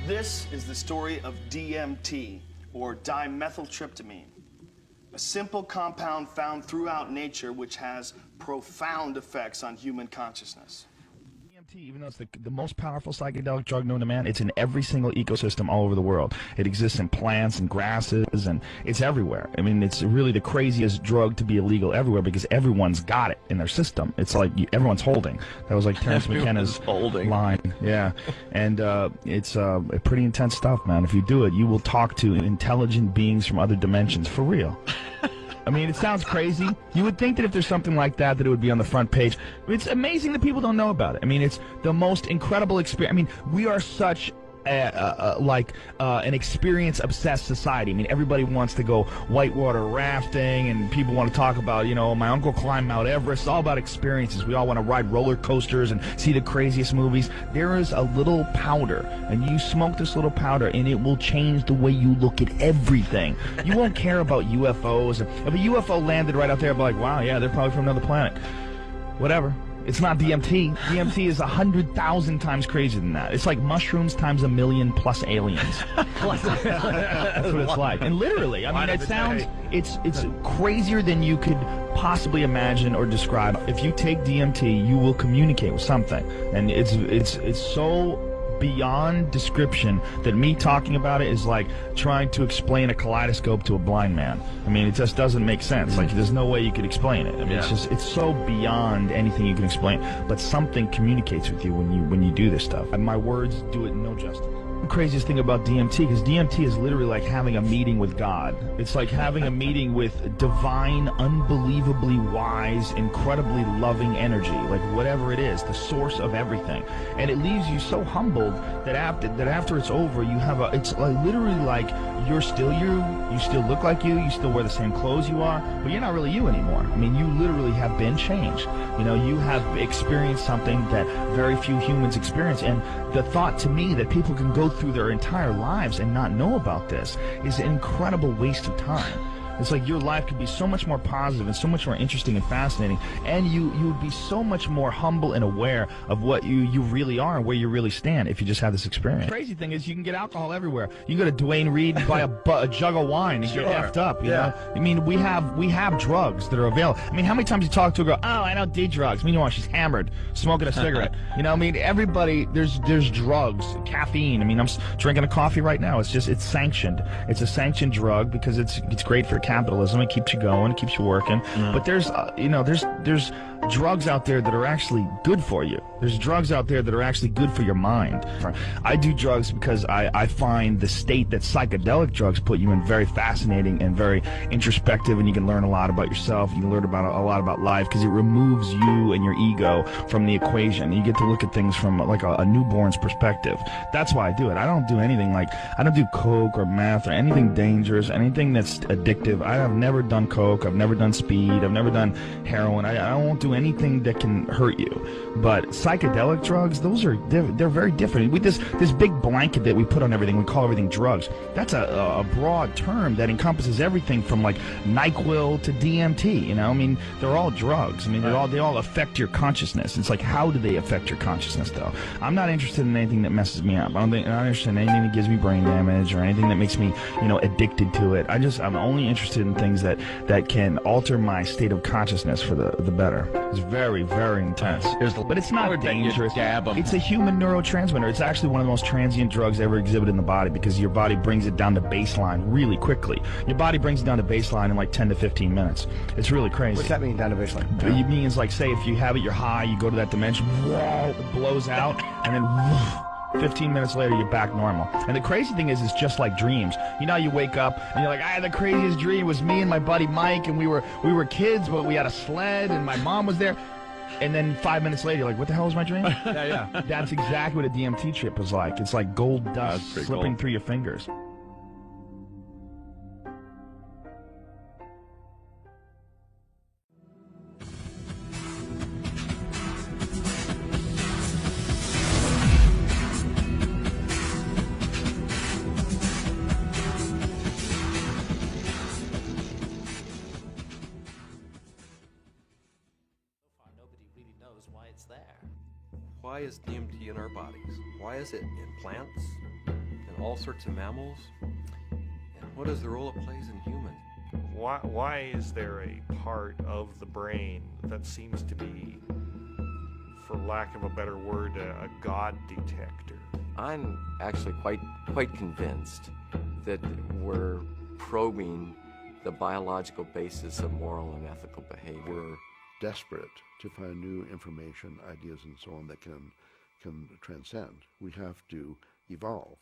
This is the story of DMT, or dimethyltryptamine, a simple compound found throughout nature which has profound effects on human consciousness. DMT, even though it's the most powerful psychedelic drug known to man, it's in every single ecosystem all over the world. It exists in plants and grasses, and it's everywhere. I mean, it's really the craziest drug to be illegal everywhere because everyone's got it in their system. It's like everyone's holding. That was like Terence McKenna's line. Yeah, and it's pretty intense stuff, man. If you do it, you will talk to intelligent beings from other dimensions, for real. I mean, it sounds crazy. You would think that if there's something like that, it would be on the front page. It's amazing that people don't know about it. I mean, it's the most incredible experience. I mean, we are such an experience-obsessed society. I mean, everybody wants to go whitewater rafting, and people want to talk about, you know, my uncle climbed Mount Everest. It's all about experiences. We all want to ride roller coasters and see the craziest movies. There is a little powder, and you smoke this little powder, and it will change the way you look at everything. You won't care about UFOs. If a UFO landed right out there, I'd be like, wow, yeah, they're probably from another planet. Whatever. It's not DMT. DMT is 100,000 times crazier than that. It's like mushrooms times 1,000,000 plus aliens. That's what it's like. And literally, I mean, it sounds, it's crazier than you could possibly imagine or describe. If you take DMT, you will communicate with something, and it's so beyond description that me talking about it is like trying to explain a kaleidoscope to a blind man. I mean, it just doesn't make sense. Like, there's no way you could explain it. I mean, it's so beyond anything you can explain. But something communicates with you when you do this stuff. And my words do it no justice. The craziest thing about DMT, because DMT is literally like having a meeting with God. It's like having a meeting with divine, unbelievably wise, incredibly loving energy, like whatever it is, the source of everything. And it leaves you so humbled that after it's over, you have it's like literally like you're still you still look like you still wear the same clothes you are, but you're not really you anymore. I mean, you literally have been changed. You know, you have experienced something that very few humans experience. And the thought to me that people can go through their entire lives and not know about this is an incredible waste of time. It's like your life could be so much more positive and so much more interesting and fascinating, and you would be so much more humble and aware of what you really are and where you really stand if you just have this experience. The crazy thing is you can get alcohol everywhere. You can go to Duane Reade and buy a jug of wine and get effed up, you know? I mean, we have drugs that are available. I mean, how many times you talk to a girl, oh, I don't do drugs. Meanwhile, she's hammered, smoking a cigarette. You know, I mean, everybody, there's drugs, caffeine. I mean, I'm drinking a coffee right now. It's sanctioned. It's a sanctioned drug because it's great for capitalism. It keeps you going, it keeps you working. But there's there's drugs out there that are actually good for you. There's drugs out there that are actually good for your mind. I do drugs because I find the state that psychedelic drugs put you in very fascinating and very introspective, and you can learn a lot about yourself. You can learn about a lot about life because it removes you and your ego from the equation. You get to look at things from like a newborn's perspective. That's why I do it. I don't do anything like, I don't do coke or meth or anything dangerous, anything that's addictive. I have never done coke. I've never done speed. I've never done heroin. I won't do anything that can hurt you. But psychedelic drugs, they're very different. With this big blanket that we put on everything, we call everything drugs. That's a broad term that encompasses everything from like NyQuil to DMT. You know, I mean, they're all drugs. I mean, they all affect your consciousness. It's like, how do they affect your consciousness, though? I'm not interested in anything that messes me up. I'm not interested in anything that gives me brain damage or anything that makes me, you know, addicted to it. I'm only interested in things that can alter my state of consciousness for the better. It's very, very intense. But it's not dangerous. It's a human neurotransmitter. It's actually one of the most transient drugs ever exhibited in the body because your body brings it down to baseline really quickly. Your body brings it down to baseline in like 10 to 15 minutes. It's really crazy. What's that mean, down to baseline? It means, like, say if you have it, you're high, you go to that dimension, whoa, it blows out, and then whoa, 15 minutes later, you're back normal. And the crazy thing is, it's just like dreams. You know, you wake up and you're like, I had the craziest dream. It was me and my buddy Mike, and we were kids, but we had a sled, and my mom was there. And then 5 minutes later, you're like, what the hell was my dream? Yeah. That's exactly what a DMT trip was like. It's like gold dust slipping through your fingers. Why is DMT in our bodies? Why is it in plants, all sorts of mammals? And what is the role it plays in humans? Why is there a part of the brain that seems to be, for lack of a better word, a God detector? I'm actually quite convinced that we're probing the biological basis of moral and ethical behavior. We're desperate to find new information, ideas, and so on that can transcend. We have to evolve.